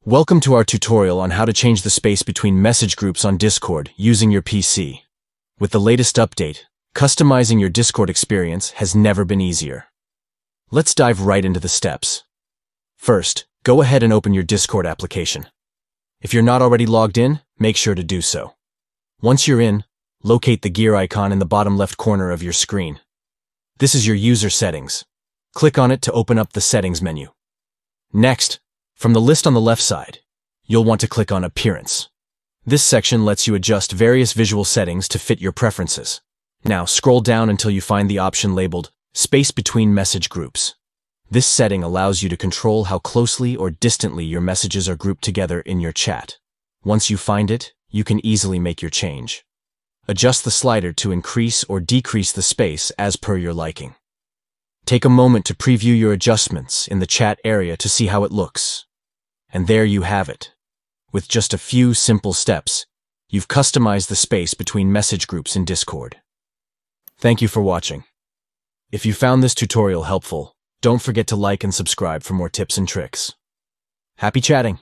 Welcome to our tutorial on how to change the space between message groups on Discord using your PC. With the latest update, customizing your Discord experience has never been easier. Let's dive right into the steps. First, go ahead and open your Discord application. If you're not already logged in, make sure to do so. Once you're in, locate the gear icon in the bottom left corner of your screen. This is your user settings. Click on it to open up the settings menu. Next, from the list on the left side, you'll want to click on Appearance. This section lets you adjust various visual settings to fit your preferences. Now scroll down until you find the option labeled Space Between Message Groups. This setting allows you to control how closely or distantly your messages are grouped together in your chat. Once you find it, you can easily make your change. Adjust the slider to increase or decrease the space as per your liking. Take a moment to preview your adjustments in the chat area to see how it looks. And there you have it. With just a few simple steps, you've customized the space between message groups in Discord. Thank you for watching. If you found this tutorial helpful, don't forget to like and subscribe for more tips and tricks. Happy chatting!